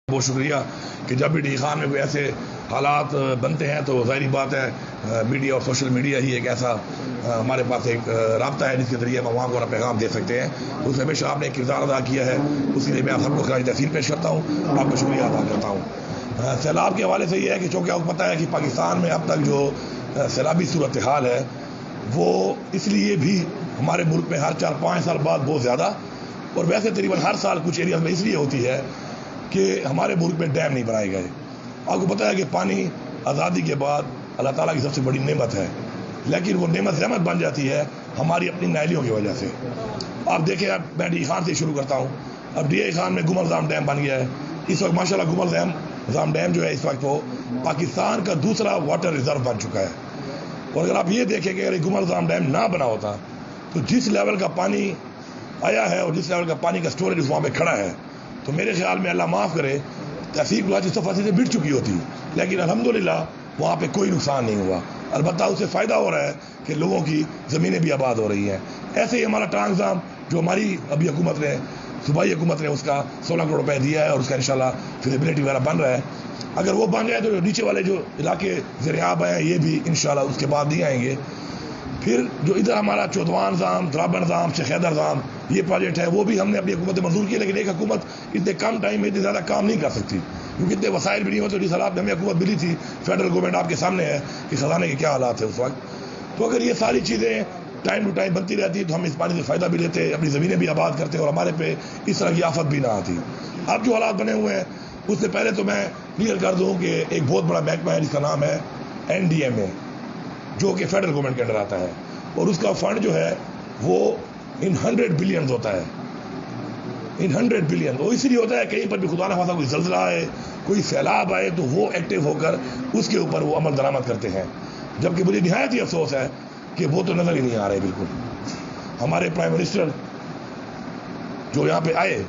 بہت شکریہ کہ جب بھی ڈی خان میں کوئی ایسے حالات بنتے ہیں تو ظاہری بات ہے میڈیا اور سوشل میڈیا ہی ایک ایسا ہمارے پاس ایک رابطہ ہے جس کے ذریعے ہم عوام کو اپنا پیغام دے سکتے ہیں. اس میں ہمیشہ آپ نے ایک کردار ادا کیا ہے, اس کے لیے میں آپ سب کو خراج تحسین پیش کرتا ہوں, آپ کا شکریہ ادا کرتا ہوں. سیلاب کے حوالے سے یہ ہے کہ چونکہ آپ کو پتہ ہے کہ پاکستان میں اب تک جو سیلابی صورتحال ہے وہ اس لیے بھی ہمارے ملک میں ہر 4-5 سال بعد بہت زیادہ اور ویسے تقریباً ہر سال کچھ ایریاز میں اس لیے ہوتی ہے کہ ہمارے ملک میں ڈیم نہیں بنائے گئے. آپ کو پتہ ہے کہ پانی آزادی کے بعد اللہ تعالیٰ کی سب سے بڑی نعمت ہے, لیکن وہ نعمت رحمت بن جاتی ہے ہماری اپنی نااہلیوں کی وجہ سے. آپ دیکھیں, اب میں ڈی خان سے شروع کرتا ہوں. اب ڈی خان میں گمر زام ڈیم بن گیا ہے. اس وقت ماشاء اللہ گمر زام ڈیم جو ہے اس وقت وہ پاکستان کا دوسرا واٹر ریزرو بن چکا ہے. اور اگر آپ یہ دیکھیں کہ اگر گمر زام ڈیم نہ بنا ہوتا تو جس لیول کا پانی آیا ہے اور جس لیول کا پانی کا اسٹوریج وہاں پہ کھڑا ہے تو میرے خیال میں اللہ معاف کرے تحصیل گلاچی صفحہ سے بڑھ چکی ہوتی, لیکن الحمدللہ وہاں پہ کوئی نقصان نہیں ہوا. البتہ اس سے فائدہ ہو رہا ہے کہ لوگوں کی زمینیں بھی آباد ہو رہی ہیں. ایسے ہی ہمارا ٹانگزام جو ہماری ابھی حکومت نے صوبائی حکومت نے اس کا 16 کروڑ روپے دیا ہے اور اس کا انشاءاللہ فیزیبلٹی وغیرہ بن رہا ہے. اگر وہ بن جائے تو جو نیچے والے جو علاقے زیر آب ہیں یہ بھی انشاءاللہ اس کے بعد نہیں آئیں گے. پھر جو ادھر ہمارا چودوان زام, درابن زام, شیخ حیدر زام یہ پروجیکٹ ہے وہ بھی ہم نے اپنی حکومت منظور کیا, لیکن ایک حکومت اتنے کم ٹائم میں اتنے زیادہ کام نہیں کر سکتی کیونکہ اتنے وسائل بھی نہیں ہوتے. جس حالات میں ہمیں حکومت ملی تھی, فیڈرل گورنمنٹ آپ کے سامنے ہے کہ خزانے کے کیا حالات ہیں اس وقت. تو اگر یہ ساری چیزیں ٹائم ٹو ٹائم بنتی رہتی تو ہم اس پانی سے فائدہ بھی لیتے, اپنی زمینیں بھی آباد کرتے اور ہمارے پہ اس طرح کی آفت بھی نہ آتی. اب جو حالات بنے ہوئے ہیں اس سے پہلے تو میں کلیئر کر دوں کہ ایک بہت بڑا محکمہ ہے جس کا نام ہے NDMA جو کہ فیڈرل گورنمنٹ کے انڈر آتا ہے اور اس کا فنڈ جو ہے وہ ان 100 بلین ہوتا ہے. ان 100 بلین وہ اس لیے ہوتا ہے کہیں پر بھی خدا نہ خواستہ کوئی زلزلہ آئے, کوئی سیلاب آئے تو وہ ایکٹیو ہو کر اس کے اوپر وہ عمل درآمد کرتے ہیں. جبکہ مجھے نہایت ہی افسوس ہے کہ وہ تو نظر ہی نہیں آ رہے بالکل. ہمارے پرائم منسٹر جو یہاں پہ آئے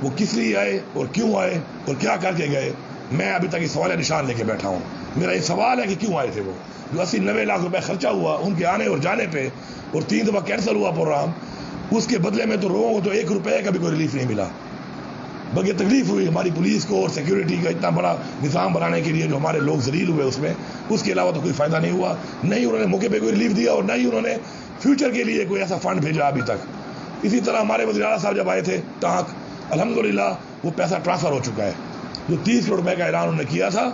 وہ کس لیے آئے اور کیوں آئے اور کیا کر کے گئے, میں ابھی تک یہ سوال نشان لے کے بیٹھا ہوں. میرا یہ سوال ہے کہ کیوں آئے تھے وہ, جو 80-90 لاکھ روپے خرچہ ہوا ان کے آنے اور جانے پہ اور 3 دفعہ کینسل ہوا پروگرام, اس کے بدلے میں تو لوگوں کو تو 1 روپے کا بھی کوئی ریلیف نہیں ملا. بلکہ تکلیف ہوئی ہماری پولیس کو اور سیکیورٹی کا اتنا بڑا نظام بنانے کے لیے جو ہمارے لوگ ذلیل ہوئے اس میں, اس کے علاوہ تو کوئی فائدہ نہیں ہوا. نہیں انہوں نے موقع پہ کوئی ریلیف دیا اور نہ ہی انہوں نے فیوچر کے لیے کوئی ایسا فنڈ بھیجا ابھی تک. اسی طرح ہمارے وزیر اعلیٰ صاحب جب آئے تھے ٹانک, الحمدللہ وہ پیسہ ٹرانسفر ہو چکا ہے. جو 30 کروڑ روپے کا اعلان انہوں نے کیا تھا,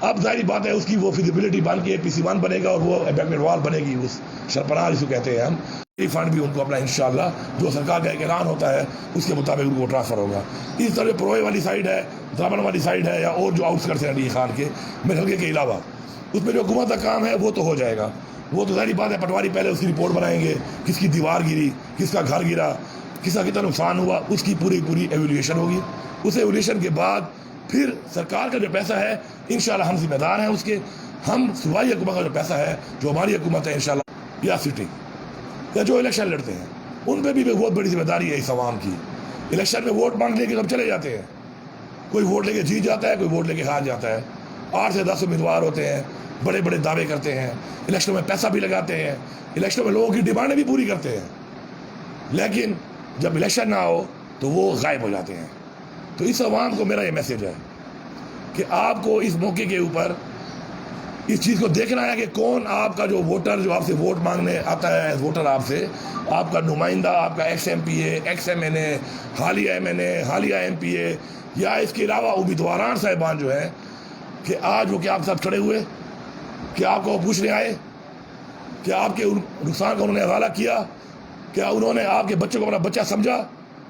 اب ظاہری بات ہے اس کی وہ فیزیبلٹی بن کے PC1 بنے گا اور وہ ایمبیکمنٹ وال بنے گی, اس شرپناہ جس کو کہتے ہیں ہم. یہ فنڈ بھی ان کو اپنا انشاءاللہ جو سرکار کا ایک اعلان ہوتا ہے اس کے مطابق ان کو ٹرانسفر ہوگا. اس طرح پروئے والی سائڈ ہے, درابن والی سائڈ ہے یا اور جو آؤٹسکرٹس ہیں ڈی خان کے میرے حلقے کے علاوہ, اس میں جو حکومت کا کام ہے وہ تو ہو جائے گا. وہ تو ظاہری بات ہے پٹواری پہلے اس کی رپورٹ بنائیں گے, کس کی دیوار گری, کس کا گھر گرا, کس کا کتنا نقصان ہوا, اس کی پوری ایویلیویشن ہوگی. اس ایویلیویشن کے بعد پھر سرکار کا جو پیسہ ہے انشاءاللہ ہم ذمہ دار ہیں اس کے. ہم صوبائی حکومت کا جو پیسہ ہے جو ہماری حکومت ہے انشاءاللہ یا سٹی یا جو الیکشن لڑتے ہیں ان پہ بھی بہت بڑی ذمہ داری ہے اس عوام کی. الیکشن میں ووٹ مانگ لے کے سب چلے جاتے ہیں, کوئی ووٹ لے کے جیت جاتا ہے, کوئی ووٹ لے کے ہار جاتا ہے. 8 سے 10 امیدوار ہوتے ہیں, بڑے بڑے دعوے کرتے ہیں, الیکشن میں پیسہ بھی لگاتے ہیں, الیکشن میں لوگوں کی ڈیمانڈیں بھی پوری کرتے ہیں, لیکن جب الیکشن نہ ہو تو وہ غائب ہو جاتے ہیں. تو اس عوام کو میرا یہ میسیج ہے کہ آپ کو اس موقع کے اوپر اس چیز کو دیکھنا ہے کہ کون آپ کا جو ووٹر جو آپ سے ووٹ مانگنے آتا ہے, ووٹر آپ سے, آپ کا نمائندہ, آپ کا ایکس MPA, ایکس MNA, حالیہ MNA, حالیہ MPA یا اس کے علاوہ امیدواران صاحبان جو ہیں کہ آج وہ کیا آپ ساتھ کھڑے ہوئے, کیا آپ کو پوچھنے آئے, کیا آپ کے نقصان کا انہوں نے حوالہ کیا, کیا انہوں نے آپ کے بچوں کو اپنا بچہ سمجھا,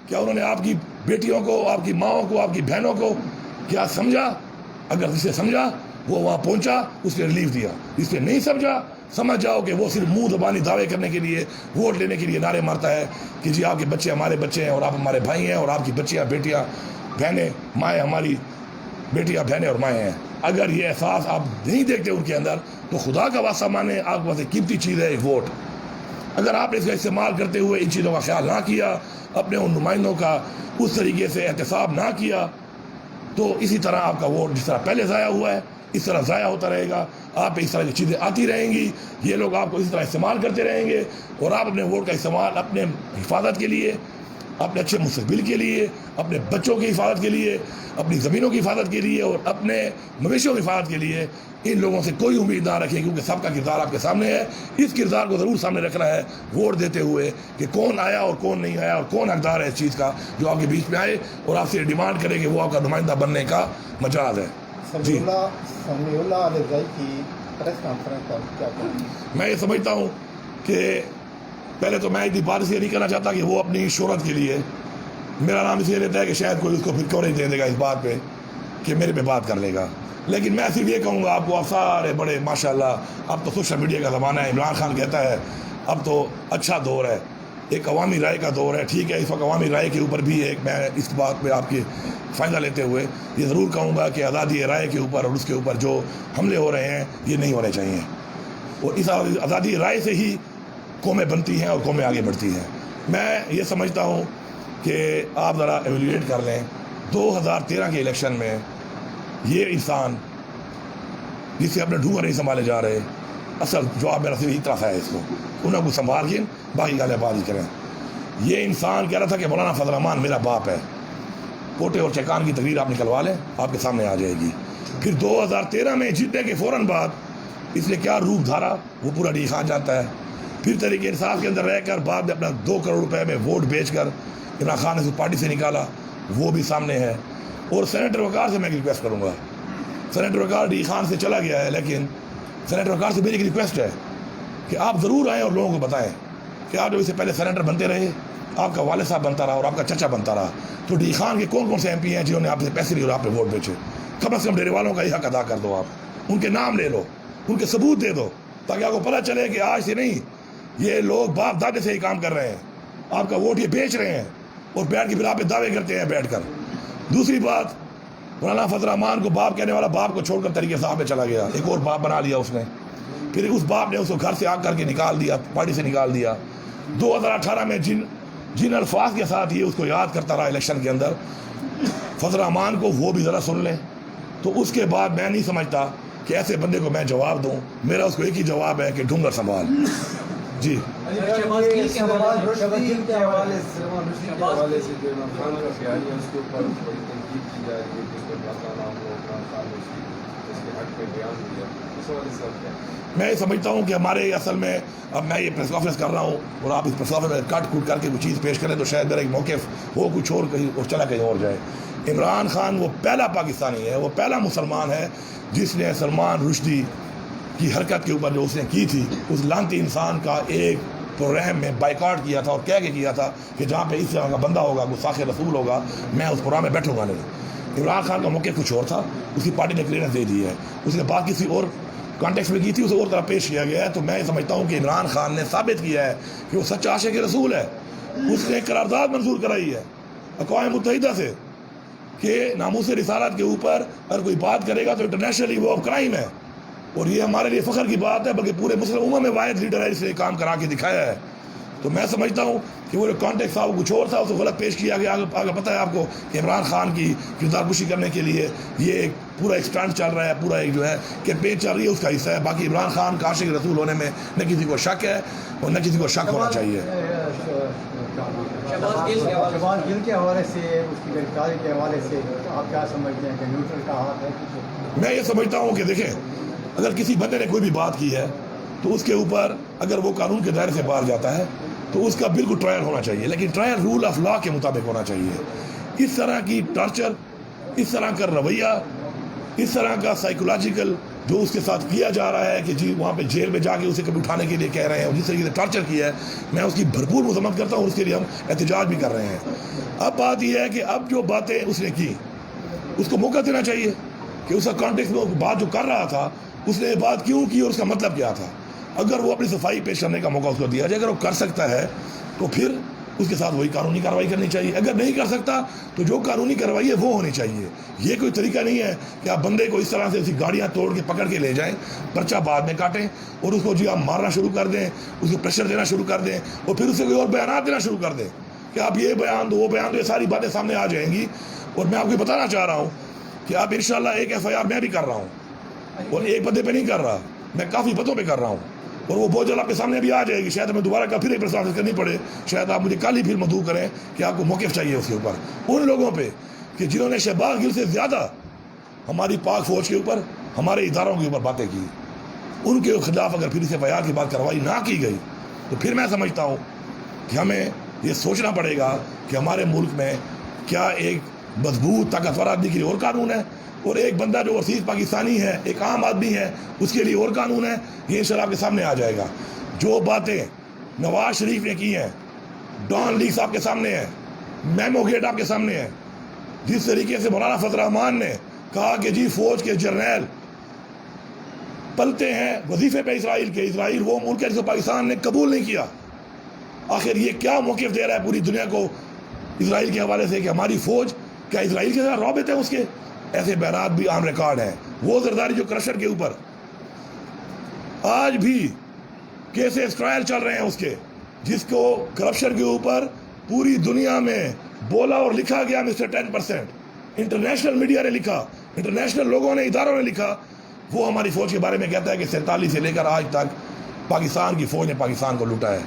کیا انہوں نے آپ کی بیٹیوں کو, آپ کی ماؤں کو, آپ کی بہنوں کو کیا سمجھا. اگر جسے سمجھا وہ وہاں پہنچا, اس نے ریلیف دیا. جس نے نہیں سمجھا سمجھ جاؤ کہ وہ صرف منہ زبانی دعوے کرنے کے لیے, ووٹ لینے کے لیے نعرے مارتا ہے کہ جی آپ کے بچے ہمارے بچے ہیں اور آپ ہمارے بھائی ہیں اور آپ کی بچیاں بیٹیاں بہنیں مائیں ہماری بیٹیاں بہنیں اور مائیں ہیں. اگر یہ احساس آپ نہیں دیکھتے ان کے اندر تو خدا کا واسطہ مانے آپ کے پاس ایک قیمتی چیز ہے, ایک ووٹ. اگر آپ اس کا استعمال کرتے ہوئے ان چیزوں کا خیال نہ کیا, اپنے ان نمائندوں کا اس طریقے سے احتساب نہ کیا, تو اسی طرح آپ کا ووٹ جس طرح پہلے ضائع ہوا ہے اس طرح ضائع ہوتا رہے گا. آپ پہ اس طرح کی چیزیں آتی رہیں گی, یہ لوگ آپ کو اس طرح استعمال کرتے رہیں گے اور آپ اپنے ووٹ کا استعمال اپنے حفاظت کے لیے, اپنے اچھے مستقبل کے لیے، اپنے بچوں کی حفاظت کے لیے، اپنی زمینوں کی حفاظت کے لیے اور اپنے مویشیوں کی حفاظت کے لیے ان لوگوں سے کوئی امید نہ رکھیں، کیونکہ سب کا کردار آپ کے سامنے ہے۔ اس کردار کو ضرور سامنے رکھنا ہے ووٹ دیتے ہوئے کہ کون آیا اور کون نہیں آیا اور کون حقدار ہے اس چیز کا جو آپ کے بیچ میں آئے اور آپ سے ڈیمانڈ کرے کہ وہ آپ کا نمائندہ بننے کا مجاز ہے۔ جی، سمیع اللہ علیزئی کی پریس کانفرنس پر کیا کہیں؟ میں یہ سمجھتا ہوں کہ پہلے تو میں اتنی بات اس لیے نہیں کرنا چاہتا کہ وہ اپنی شہرت کے لیے میرا نام اس لیے لیتا ہے کہ شاید کوئی اس کو پھر کیوں نہیں دے دے گا اس بات پہ کہ میرے پہ بات کر لے گا، لیکن میں صرف یہ کہوں گا آپ کو، آپ سارے بڑے ماشاءاللہ اب تو سوشل میڈیا کا زمانہ ہے۔ عمران خان کہتا ہے اب تو اچھا دور ہے، ایک عوامی رائے کا دور ہے، ٹھیک ہے، اس وقت عوامی رائے کے اوپر بھی ایک میں اس بات پہ آپ کے فائدہ لیتے ہوئے یہ ضرور کہوں گا کہ آزادی رائے کے اوپر اور اس کے اوپر جو حملے ہو رہے ہیں یہ نہیں ہونے چاہیے، اور اس آزادی رائے سے ہی قومیں بنتی ہیں اور قومیں آگے بڑھتی ہیں۔ میں یہ سمجھتا ہوں کہ آپ ذرا ایویلویٹ کر لیں 2013 کے الیکشن میں یہ انسان جس سے اپنے ڈھونگر نہیں سنبھالے جا رہے، اصل جواب میرا صرف اتنا ہے اس کو انہوں کو سنبھال کے باقی گالیں بازی کریں۔ یہ انسان کہہ رہا تھا کہ مولانا فضل الرحمان میرا باپ ہے، کوٹے اور چیکان کی تقریر آپ نکلوا لیں، آپ کے سامنے آ جائے گی۔ پھر 2013 میں جیتنے کے فوراً بعد اس نے کیا روپ دھارا وہ پورا ڈی خان جانتا ہے۔ پھر تحریک انصاف کے اندر رہ کر بعد میں اپنا 2 کروڑ روپے میں ووٹ بیچ کر عمران خان نے اس پارٹی سے نکالا، وہ بھی سامنے ہے۔ اور سینیٹر وقار سے میں ریکویسٹ کروں گا، سینیٹر وقار ڈی خان سے چلا گیا ہے، لیکن سینیٹر وقار سے میری ایک ریکویسٹ ہے کہ آپ ضرور آئیں اور لوگوں کو بتائیں کہ آپ جب اس سے پہلے سینیٹر بنتے رہے، آپ کا والد صاحب بنتا رہا اور آپ کا چچا بنتا رہا، تو ڈی خان کے کون کون سے ایم پی ہیں جنہوں نے آپ سے پیسے لیے اور آپ پہ ووٹ بیچے؟ کم از کم ڈیرے والوں کا یہ حق ادا کر دو، آپ ان کے نام لے لو، ان کے ثبوت دے دو، تاکہ آپ کو پتہ چلے کہ آج سے نہیں یہ لوگ باپ دادے سے ہی کام کر رہے ہیں، آپ کا ووٹ یہ بیچ رہے ہیں اور بیٹھ کے پھر آپ پہ دعوے کرتے ہیں بیٹھ کر۔ دوسری بات، مولانا فضل الرحمان کو باپ کہنے والا باپ کو چھوڑ کر طریقے صاحب میں چلا گیا، ایک اور باپ بنا لیا اس نے، پھر اس باپ نے اس کو گھر سے آ کر کے نکال دیا، پارٹی سے نکال دیا۔ 2018 میں جن الفاظ کے ساتھ یہ اس کو یاد کرتا رہا الیکشن کے اندر فضل الرحمان کو، وہ بھی ذرا سن لیں۔ تو اس کے بعد میں نہیں سمجھتا کہ ایسے بندے کو میں جواب دوں، میرا اس کو ایک ہی جواب ہے کہ ڈھونگر سنبھال۔ جی، میں یہ سمجھتا ہوں کہ ہمارے اصل میں اب میں یہ پریس کانفرنس کر رہا ہوں اور آپ اس پریس کانفرنس میں کٹ کٹ کر کے کوئی چیز پیش کریں تو شاید میرا ایک موقف ہو کچھ اور کہیں اور چلا کہیں اور جائے۔ عمران خان وہ پہلا پاکستانی ہے، وہ پہلا مسلمان ہے جس نے سلمان رشدی کی حرکت کے اوپر جو اس نے کی تھی، اس لانتی انسان کا ایک پروگرام میں بائیکاٹ کیا تھا اور کہہ کے کیا تھا کہ جہاں پہ اس طرح کا بندہ ہوگا، گستاخ رسول ہوگا، میں اس پروگرام میں بیٹھوں گا نہیں۔ عمران خان کا موقع کچھ اور تھا، اس کی پارٹی نے کلیئرنس دے دی ہے، اس نے بات کسی اور کانٹیکس میں کی تھی، اسے اور طرح پیش کیا گیا ہے۔ تو میں یہ سمجھتا ہوں کہ عمران خان نے ثابت کیا ہے کہ وہ سچا عاشق رسول ہے۔ اس نے قرارداد منظور کرائی ہے اقوام متحدہ سے کہ ناموس رسالت کے اوپر اگر کوئی بات کرے گا تو انٹرنیشنلی وہ کرائم ہے، اور یہ ہمارے لیے فخر کی بات ہے، بلکہ پورے مسلم امت میں واحد لیڈر ہے جس نے کام کرا کے دکھایا ہے۔ تو میں سمجھتا ہوں کہ وہ جو کانٹیکٹ تھا وہ کچھ اور تھا، اسے غلط پیش کیا گیا۔ آگے پتہ ہے آپ کو کہ عمران خان کی کردار کشی کرنے کے لیے یہ ایک پورا ایک اسٹنٹ چل رہا ہے، پورا ایک جو ہے کیمپین چل رہی ہے، اس کا حصہ ہے۔ باقی عمران خان کا عاشق رسول ہونے میں نہ کسی کو شک ہے اور نہ کسی کو شک ہونا چاہیے۔ شہباز گل کے حوالے سے، اس کی گرفتاری کے حوالے سے آپ کیا سمجھتے ہیں کہ نیوٹرل کا ہاتھ ہے؟ میں یہ سمجھتا ہوں کہ دیکھیں، اگر کسی بندے نے کوئی بھی بات کی ہے تو اس کے اوپر اگر وہ قانون کے دائرے سے باہر جاتا ہے تو اس کا بالکل ٹرائل ہونا چاہیے، لیکن ٹرائل رول آف لا کے مطابق ہونا چاہیے۔ اس طرح کی ٹارچر، اس طرح کا رویہ، اس طرح کا سائیکولوجیکل جو اس کے ساتھ کیا جا رہا ہے کہ جی وہاں پہ جیل میں جا کے اسے کبھی اٹھانے کے لیے کہہ رہے ہیں اور جس طریقے سے ٹارچر کیا ہے، میں اس کی بھرپور مذمت کرتا ہوں اور اس کے لیے ہم احتجاج بھی کر رہے ہیں۔ اب بات یہ ہے کہ اب جو باتیں اس نے کی اس کو موقع دینا چاہیے کہ اس کا کانٹیکس میں بات جو کر رہا تھا اس نے بات کیوں کی اور اس کا مطلب کیا تھا۔ اگر وہ اپنی صفائی پیش کرنے کا موقع اس کو دیا جائے، اگر وہ کر سکتا ہے تو پھر اس کے ساتھ وہی قانونی کارروائی کرنی چاہیے، اگر نہیں کر سکتا تو جو قانونی کارروائی ہے وہ ہونی چاہیے۔ یہ کوئی طریقہ نہیں ہے کہ آپ بندے کو اس طرح سے اسی گاڑیاں توڑ کے پکڑ کے لے جائیں، پرچہ بعد میں کاٹیں اور اس کو جی آپ مارنا شروع کر دیں، اس کو پریشر دینا شروع کر دیں اور پھر اسے کوئی اور بیانات دینا شروع کر دیں کہ آپ یہ بیان دو وہ بیان دو، یہ ساری باتیں سامنے آ جائیں گی۔ اور میں آپ کو بتانا چاہ رہا ہوں کہ آپ انشاءاللہ ایک FIR میں بھی کر رہا ہوں اور ایک بندے پہ نہیں کر رہا، میں کافی بندوں پہ کر رہا ہوں۔ اور وہ بہت جلد آپ کے سامنے بھی آ جائے گی. شاید ہمیں دوبارہ کا پھر ایک پریس کرنی پڑے, شاید آپ مجھے کل ہی پھر مدعو کریں کہ آپ کو موقف چاہیے اس کے اوپر, ان لوگوں پہ کہ جنہوں نے شہباز گل سے زیادہ ہماری پاک فوج کے اوپر, ہمارے اداروں کے اوپر باتیں کی, ان کے خلاف اگر پھر اس ایف آئی آر کی بات کارروائی نہ کی گئی تو پھر میں سمجھتا ہوں کہ ہمیں یہ سوچنا پڑے گا کہ ہمارے ملک میں کیا ایک مضبوط طاقتور آدمی کے لیے اور قانون ہے, اور ایک بندہ جو اوورسیز پاکستانی ہے, ایک عام آدمی ہے, اس کے لیے اور قانون ہے. یہ انشاءاللہ آپ کے سامنے آ جائے گا. جو باتیں نواز شریف نے کی ہیں, ڈان لیکس آپ کے سامنے ہے, میمو گیٹ آپ کے سامنے ہے. جس طریقے سے مولانا فضل الرحمان نے کہا کہ جی فوج کے جرنیل پلتے ہیں وظیفے پہ اسرائیل کے, اسرائیل وہ ملک ہے جسے پاکستان نے قبول نہیں کیا. آخر یہ کیا موقف دے رہا ہے پوری دنیا کو اسرائیل کے حوالے سے کہ ہماری فوج کیا اسرائیل کے ساتھ رابط ہے اس کے؟ ایسے بیانات بھی آن ریکارڈ ہیں. وہ زرداری جو کرپشن کے اوپر آج بھی کیسز ٹرائل چل رہے ہیں اس کے, جس کو کرپشن کے اوپر پوری دنیا میں بولا اور لکھا گیا مسٹر 10%, انٹرنیشنل میڈیا نے لکھا, انٹرنیشنل لوگوں نے, اداروں نے لکھا. وہ ہماری فوج کے بارے میں کہتا ہے کہ 47 سے لے کر آج تک پاکستان کی فوج نے پاکستان کو لوٹا ہے,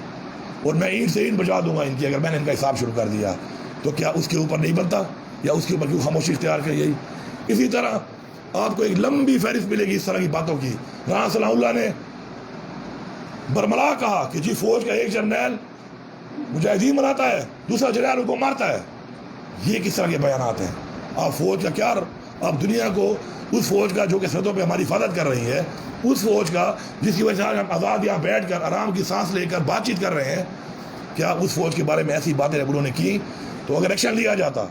اور میں اینٹ سے اینٹ بجا دوں گا ان کی اگر میں نے ان کا حساب شروع کر دیا تو کیا اس کے اوپر نہیں بنتا, یا اس کے اوپر کیوں خاموشی اختیار کی گئی؟ اسی طرح آپ کو ایک لمبی فہرست ملے گی اس طرح کی باتوں کی. رانا صلاح اللہ نے برملا کہا کہ جی فوج کا ایک جرنیل مجاہدین بناتا ہے, دوسرا جرنیل ان کو مارتا ہے. یہ کس طرح کے بیانات ہیں؟ آپ فوج کا کیا, آپ دنیا کو اس فوج کا جو کہ سرحدوں پہ ہماری حفاظت کر رہی ہے, اس فوج کا جس کی وجہ سے ہم آزاد یہاں بیٹھ کر آرام کی سانس لے کر بات چیت کر رہے ہیں, کیا اس فوج کے بارے میں ایسی باتیں انہوں نے کی تو اگر ایکشن لیا جاتا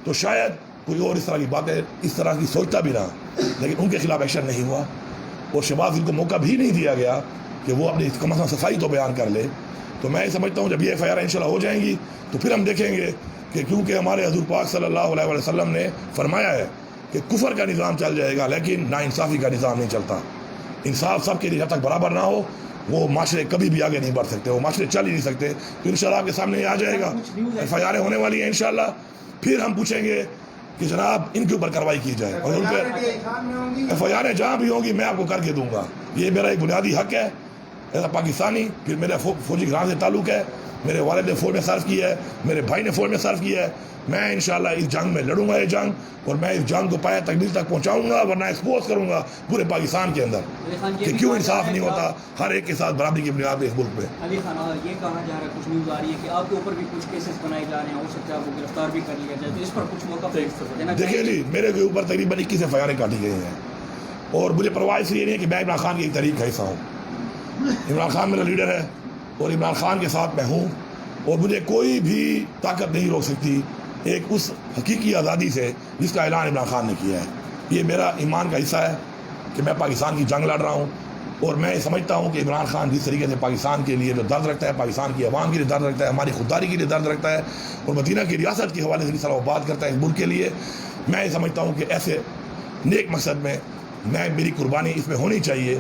تو شاید کوئی اور اس طرح کی باتیں اس طرح کی سوچتا بھی نہ, لیکن ان کے خلاف ایکشن نہیں ہوا, اور شہباز گل کو موقع بھی نہیں دیا گیا کہ وہ اپنی کم از کم صفائی تو بیان کر لے. تو میں یہ سمجھتا ہوں جب یہ ایف آئی آر انشاءاللہ ہو جائیں گی تو پھر ہم دیکھیں گے کہ کیونکہ ہمارے حضور پاک صلی اللہ علیہ وسلم نے فرمایا ہے کہ کفر کا نظام چل جائے گا لیکن ناانصافی کا نظام نہیں چلتا. انصاف سب کے لیے جب تک برابر نہ ہو وہ معاشرے کبھی بھی آگے نہیں بڑھ سکتے, وہ معاشرے چل ہی نہیں سکتے. تو انشاءاللہ آپ کے سامنے یہ آ جائے گا, ایف آئی آریں ہونے والی ہیں انشاءاللہ. پھر ہم پوچھیں گے کہ جناب ان کے اوپر کارروائی کی جائے, اور ان پہ ایف آئی آریں جہاں بھی ہوں گی میں آپ کو کر کے دوں گا. یہ میرا ایک بنیادی حق ہے ایسا پاکستانی. پھر میرا فوجی گھران سے تعلق ہے, میرے والد نے فوج میں سرو کیا ہے, میرے بھائی نے فوج میں سرو کیا ہے. میں انشاءاللہ اس جنگ میں لڑوں گا یہ جنگ, اور میں اس جنگ کو پایا تکمیل تک پہنچاؤں گا, ورنہ ایکسپوز کروں گا پورے پاکستان کے اندر کہ کیوں انصاف نہیں ہوتا ہر ایک کے ساتھ برابری کی بنیاد پہ اس ملک میں. علی خان یہ کہا جا رہا ہے, کچھ نیوز آ رہی ہے کہ آپ کے اوپر بھی کچھ کیسز بنائے جا رہے ہیں, ہو سکتا ہے آپ کو گرفتار بھی کر لیا جائے, تو اس پر کچھ موقع دینا چاہیے. دیکھیں جی, میرے کے اوپر تقریباً 21 ایف آئی آریں کاٹی گئی ہیں, اور مجھے پرواہ اس لیے نہیں ہے کہ میں عمران خان کی ایک تحریک کا حصہ ہوں. عمران خان میرا لیڈر ہے اور عمران خان کے ساتھ میں ہوں, اور مجھے کوئی بھی طاقت نہیں روک سکتی ایک اس حقیقی آزادی سے جس کا اعلان عمران خان نے کیا ہے. یہ میرا ایمان کا حصہ ہے کہ میں پاکستان کی جنگ لڑ رہا ہوں, اور میں سمجھتا ہوں کہ عمران خان جس طریقے سے پاکستان کے لیے جو درد رکھتا ہے, پاکستان کی عوام کے لیے درد رکھتا ہے, ہماری خودداری کے لیے درد رکھتا ہے, اور مدینہ کی ریاست کے حوالے سے جس طرح وہ بات کرتا ہے اس ملک کے لیے, میں یہ سمجھتا ہوں کہ ایسے نیک مقصد میں میری قربانی اس میں ہونی چاہیے,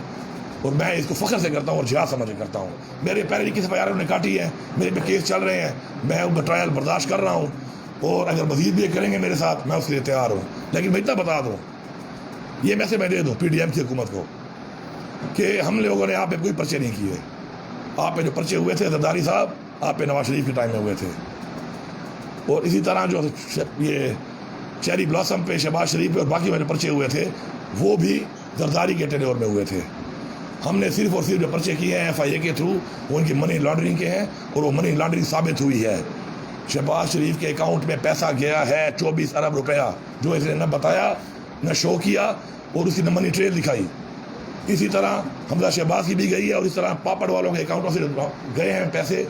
اور میں اس کو فخر سے کرتا ہوں اور جہاد سمجھ کے کرتا ہوں. میرے پہلے 21 ایف آئی آر نے کاٹی ہے, میرے پہ کیس چل رہے ہیں, میں ان کا ٹرائل برداشت کر رہا ہوں, اور اگر مزید بھی کریں گے میرے ساتھ میں اس کے لیے تیار ہوں. لیکن میں اتنا بتا دوں, یہ میسج میں دے دوں پی ڈی ایم کی حکومت کو کہ ہم لوگوں نے آپ پہ کوئی پرچے نہیں کیے. آپ پہ جو پرچے ہوئے تھے زرداری صاحب آپ پہ نواز شریف کے ٹائم میں ہوئے تھے, اور اسی طرح جو یہ چیری بلاسم پہ شہباز شریف پہ اور باقی میں جو پرچے ہوئے تھے وہ بھی زرداری کے ٹینیور میں ہوئے تھے. ہم نے صرف اور صرف جو پرچے کیے ہیں ایف آئی اے کے تھرو وہ ان کی منی لانڈرنگ کے ہیں, اور وہ منی لانڈرنگ ثابت ہوئی ہے. شہباز شریف کے اکاؤنٹ میں پیسہ گیا ہے 24 ارب روپیہ, جو اس نے نہ بتایا نہ شو کیا, اور اسی نے منی ٹریل دکھائی. اسی طرح حمزہ شہباز کی بھی گئی ہے, اور اس طرح پاپڑ والوں کے اکاؤنٹوں سے گئے ہیں پیسے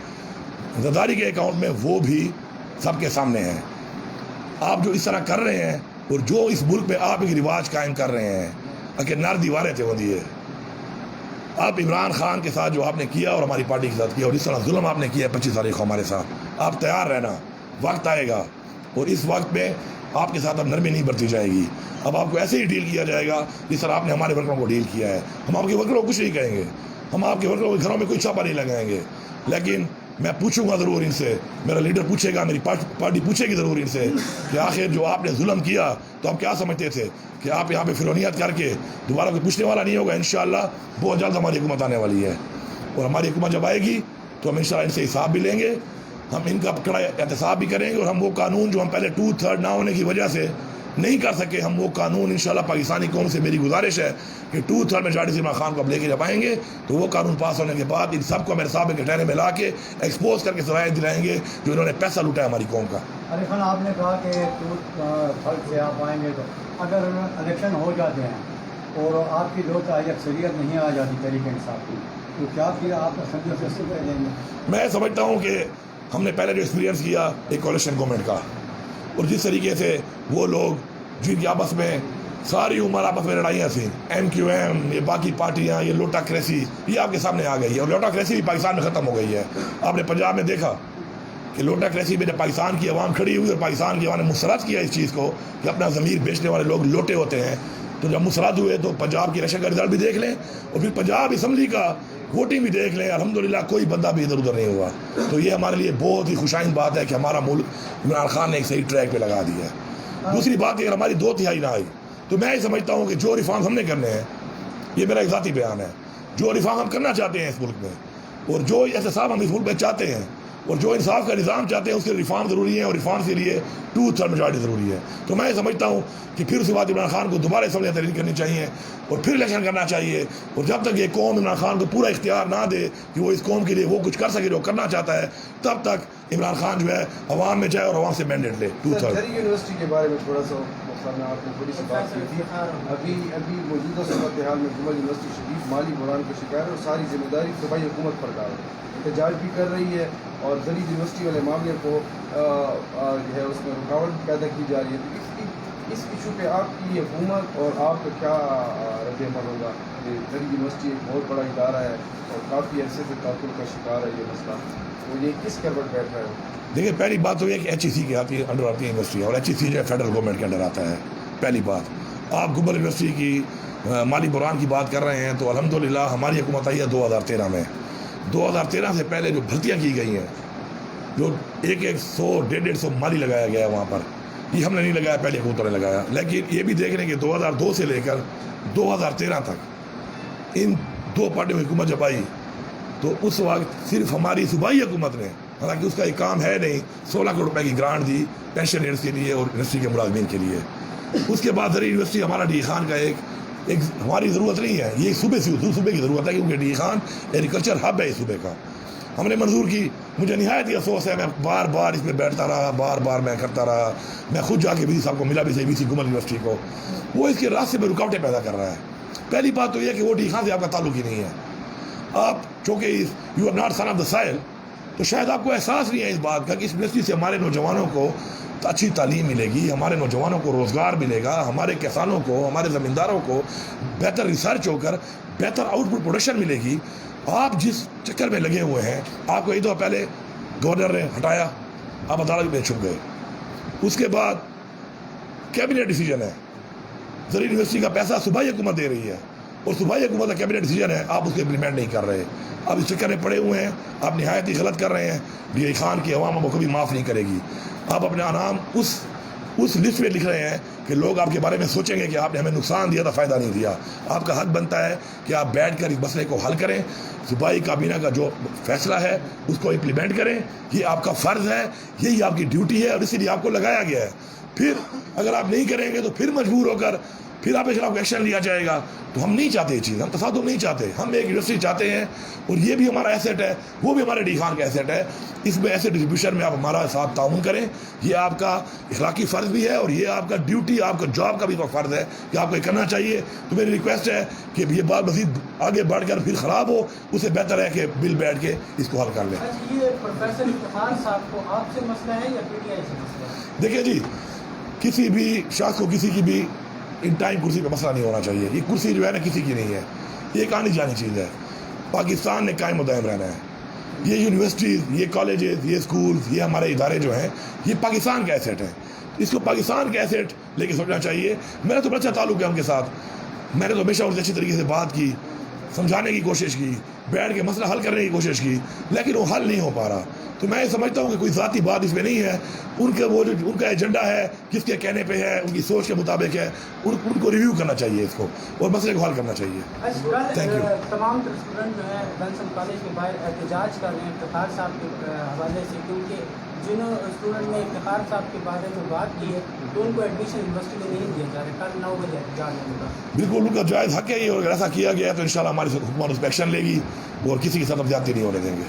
زرداری کے اکاؤنٹ میں, وہ بھی سب کے سامنے ہیں. آپ جو اس طرح کر رہے ہیں, اور جو اس ملک میں آپ ایک رواج قائم کر رہے ہیں کہ نر دیواریں تھے وہ دیے, آپ عمران خان کے ساتھ جو آپ نے کیا اور ہماری پارٹی کے ساتھ کیا, اور اس طرح ظلم آپ نے کیا 25 تاریخ کو ہمارے ساتھ, آپ تیار رہنا, وقت آئے گا, اور اس وقت میں آپ کے ساتھ اب نرمی نہیں برتی جائے گی. اب آپ کو ایسے ہی ڈیل کیا جائے گا جس طرح آپ نے ہمارے ورکروں کو ڈیل کیا ہے. ہم آپ کے ورکروں کو کچھ نہیں کہیں گے, ہم آپ کے ورکروں کے گھروں میں کوئی چھاپا نہیں لگائیں گے, لیکن میں پوچھوں گا ضرور ان سے, میرا لیڈر پوچھے گا, میری پارٹی پوچھے گی ضرور ان سے کہ آخر جو آپ نے ظلم کیا تو آپ کیا سمجھتے تھے کہ آپ یہاں پہ فرونیت کر کے دوبارہ کوئی پوچھنے والا نہیں ہوگا. انشاءاللہ بہت جلد ہماری حکومت آنے والی ہے, اور ہماری حکومت جب آئے گی تو ہم انشاءاللہ ان سے حساب بھی لیں گے, ہم ان کا کڑا احتساب بھی کریں گے, اور ہم وہ قانون جو ہم پہلے 2/3 نہ ہونے کی وجہ سے نہیں کر سکے, ہم وہ قانون انشاءاللہ پاکستانی قوم سے میری گزارش ہے کہ 2/3 میجارٹی سے عمران خان کو اب لے کے جب آئیں گے تو وہ قانون پاس ہونے کے بعد ان سب کو میرے صاحب کے ٹہرے میں لا کے ایکسپوز کر کے سزائیں دلائیں گے جو انہوں نے پیسہ لوٹا ہے ہماری قوم کا. علی خان, آپ نے کہا کہ 2/3 سے آپ آئیں گے تو اگر الیکشن ہو جاتے ہیں اور آپ کی 2/3 اکثریت نہیں آ جاتی تحریک انصاف کی, تو کیا پھر آپ اسمبلی سے استعفا دیں گے؟ میں سمجھتا ہوں کہ ہم نے پہلے جو ایکسپیرینس کیا ایک کولیشن گورنمنٹ کا, اور جس طریقے سے وہ لوگ جن کی آپس میں ساری عمر آپس میں لڑائیاں تھیں, MQM, یہ باقی پارٹیاں, یہ لوٹا کریسی, یہ آپ کے سامنے آ گئی ہے, اور لوٹا کریسی بھی پاکستان میں ختم ہو گئی ہے. آپ نے پنجاب میں دیکھا کہ لوٹا کریسی میں پاکستان کی عوام کھڑی ہوئی اور پاکستان کی عوام نے مسرت کیا اس چیز کو کہ اپنا ضمیر بیچنے والے لوگ لوٹے ہوتے ہیں. تو جب مسرت ہوئے تو پنجاب کی الیکشن کا رزلٹ بھی دیکھ لیں, اور پھر پنجاب اسمبلی کا ووٹنگ بھی دیکھ لیں. الحمدللہ کوئی بندہ بھی ادھر ادھر نہیں ہوا. تو یہ ہمارے لیے بہت ہی خوشائند بات ہے کہ ہمارا ملک عمران خان نے ایک صحیح ٹریک پہ لگا دیا ہے. دوسری بات اگر ہماری 2/3 نہ آئی تو میں یہ سمجھتا ہوں کہ جو ریفارم ہم نے کرنے ہیں, یہ میرا ایک ذاتی بیان ہے, جو ریفارم ہم کرنا چاہتے ہیں اس ملک میں, اور جو احتساب ہم اس ملک میں چاہتے ہیں, اور جو انصاف کا نظام چاہتے ہیں, اس کے ریفارم ضروری ہے, اور ریفارم کے لیے 2/3 میجارٹی ضروری ہے. تو میں یہ سمجھتا ہوں کہ پھر اس کے بعد عمران خان کو دوبارہ اسمبلی تحریر کرنی چاہیے, اور پھر الیکشن کرنا چاہیے. اور جب تک یہ قوم عمران خان کو پورا اختیار نہ دے کہ وہ اس قوم کے لیے وہ کچھ کر سکے جو کرنا چاہتا ہے, تب تک عمران خان جو ہے عوام میں جائے اور عوام سے مینڈیٹ لے. 2/3 یونیورسٹی کے بارے میں تھوڑا سا میں آپ کو تھوڑی سی بات کی تھی. ابھی موجودہ صورتحال میں گمل یونیورسٹی شدید مالی بحران کا شکار ہے, اور ساری ذمہ داری صوبائی حکومت پر ڈال ہے, احتجاج بھی کر رہی ہے, اور دلی یونیورسٹی والے معاملے کو جو ہے اس میں رکاوٹ بھی پیدا کی جا رہی ہے. تو اس ایشو پہ آپ کی حکومت اور آپ کا کیا رد عمل ہوگا؟ دلی یونیورسٹی ایک بہت بڑا ادارہ ہے اور کافی عرصے سے تعطل کا شکار ہے یہ مسئلہ, تو یہ کس کروٹ بیٹھ رہا ہے؟ دیکھیے, پہلی بات تو یہ کہ HEC کے انڈر آتی ہے یونیورسٹی, اور HEC جو ہے فیڈرل گورنمنٹ کے انڈر آتا ہے. پہلی بات, آپ گمل یونیورسٹی کی مالی بحران کی بات کر رہے ہیں, تو الحمدللہ ہماری حکومت آئی ہے 2013 میں. 2013 سے پہلے جو بھرتیاں کی گئی ہیں, جو 100-150 مالی لگایا گیا ہے وہاں پر, یہ ہم نے نہیں لگایا, پہلے حکومتوں نے لگایا. لیکن یہ بھی دیکھ رہے ہیں کہ 2002 سے لے کر 2013 تک ان دو پارٹیوں کی حکومت جب آئی تو اس وقت صرف ہماری صوبائی حکومت نے, حالانکہ اس کا ایک کام ہے نہیں, 16 کروڑ روپے کی گرانٹ دی پینشنرز کے لیے اور یونیورسٹی کے ملازمین کے لیے. اس کے بعد زرعی یونیورسٹی ہمارا ڈی خان کا ایک ہماری ضرورت نہیں ہے, یہ صوبے کی ضرورت ہے, کیونکہ ڈی خان ایگریکلچر ہب ہے اس صوبے کا. ہم نے منظور کی, مجھے نہایت ہی افسوس ہے, میں بار بار اس میں بیٹھتا رہا, بار بار میں کرتا رہا, میں خود جا کے وی سی صاحب کو ملا بھی وی سی گمل یونیورسٹی کو, وہ اس کے راستے میں رکاوٹیں پیدا کر رہا ہے. پہلی بات تو یہ کہ وہ ڈی خان سے آپ کا تعلق ہی نہیں ہے. آپ چونکہ you are not son of the soil, تو شاید آپ کو احساس نہیں ہے اس بات کا کہ اس یونیورسٹی سے ہمارے نوجوانوں کو اچھی تعلیم ملے گی, ہمارے نوجوانوں کو روزگار ملے گا, ہمارے کسانوں کو, ہمارے زمینداروں کو بہتر ریسرچ ہو کر بہتر آؤٹ پٹ پروڈکشن ملے گی. آپ جس چکر میں لگے ہوئے ہیں, آپ کو ایک دو پہلے گورنر نے ہٹایا, آپ عدالت میں چھپ گئے, اس کے بعد کیبنٹ ڈیسیجن ہے, زرعی یونیورسٹی کا پیسہ صوبائی حکومت دے رہی ہے, اور صوبائی حکومت کا کیبنٹ ڈیسیجن ہے, آپ اس کو امپلیمنٹ نہیں کر رہے. آپ اس چکر میں پڑے ہوئے ہیں, آپ نہایت ہی غلط کر رہے ہیں. ڈی خان کی عوام کو کبھی معاف نہیں کرے گی. آپ اپنا نام اس لسٹ میں لکھ رہے ہیں کہ لوگ آپ کے بارے میں سوچیں گے کہ آپ نے ہمیں نقصان دیا تھا, فائدہ نہیں دیا. آپ کا حق بنتا ہے کہ آپ بیٹھ کر اس مسئلے کو حل کریں, صوبائی کابینہ کا جو فیصلہ ہے اس کو امپلیمنٹ کریں. یہ آپ کا فرض ہے, یہی آپ کی ڈیوٹی ہے, اور اسی لیے آپ کو لگایا گیا ہے. پھر اگر آپ نہیں کریں گے تو پھر مجبور ہو کر پھر آپ کے خلاف ایکشن لیا جائے گا. تو ہم نہیں چاہتے یہ چیز, ہم تصادم نہیں چاہتے. ہم ایک یونیورسٹی چاہتے ہیں, اور یہ بھی ہمارا ایسیٹ ہے, وہ بھی ہمارے ڈی خان کا ایسیٹ ہے. اس میں ایسے ڈسٹریبیوشن میں آپ ہمارا ساتھ تعاون کریں, یہ آپ کا اخلاقی فرض بھی ہے, اور یہ آپ کا ڈیوٹی, آپ کا جاب کا بھی فرض ہے کہ آپ کو یہ کرنا چاہیے. تو میری ریکویسٹ ہے کہ یہ بات مزید آگے بڑھ کر پھر خراب ہو, اس سے بہتر ہے کہ بل بیٹھ کے اس کو حل کر لیں. یہ پروفیسر افتخار صاحب کو آپ سے مسئلہ ہے یا PTI سے مسئلہ ہے؟ دیکھیے جی, کسی بھی شخص کو کسی کی بھی ان ٹائم کرسی پہ مسئلہ نہیں ہونا چاہیے. یہ کرسی جو ہے نا کسی کی نہیں ہے, یہ ایک آنی جانی چیز ہے. پاکستان نے قائم و دائم رہنا ہے. یہ یونیورسٹیز, یہ کالجز, یہ اسکولز, یہ ہمارے ادارے جو ہیں, یہ پاکستان کا ایسیٹ ہے. اس کو پاکستان کا ایسیٹ لے کے سوچنا چاہیے. میرا تو اچھا تعلق ہے ان کے ساتھ, میں نے تو ہمیشہ ان سے اچھی طریقے سے بات کی, سمجھانے کی کوشش کی, بیٹھ کے مسئلہ حل کرنے کی کوشش کی, لیکن وہ حل نہیں ہو پا رہا. تو میں سمجھتا ہوں کہ کوئی ذاتی بات اس میں نہیں ہے. ان کا ایجنڈا ہے کس کے کہنے پہ ہے, ان کی سوچ کے مطابق ہے, ان کو ریویو کرنا چاہیے اس کو اور مسئلے کو حل کرنا چاہیے. Thank you. تمام اسٹوڈنٹ جو ہے بنسل کالج کے باہر احتجاج کر رہے ہیں افتخار صاحب کے حوالے سے, کیونکہ جن اسٹوڈنٹ نے افتخار صاحب کے بارے میں بات کی ہے تو ان کو ایڈمیشن یونیورسٹی میں نہیں دیا جا رہا. کل 9 بجے احتجاج ہوگا. بالکل ان کا جائز حق ہے یہ, اور اگر ایسا کیا گیا تو انشاءاللہ ہماری حکومت اس پہ ایکشن لے گی اور کسی کے ساتھ ہم زیادتی نہیں ہونے دیں گے.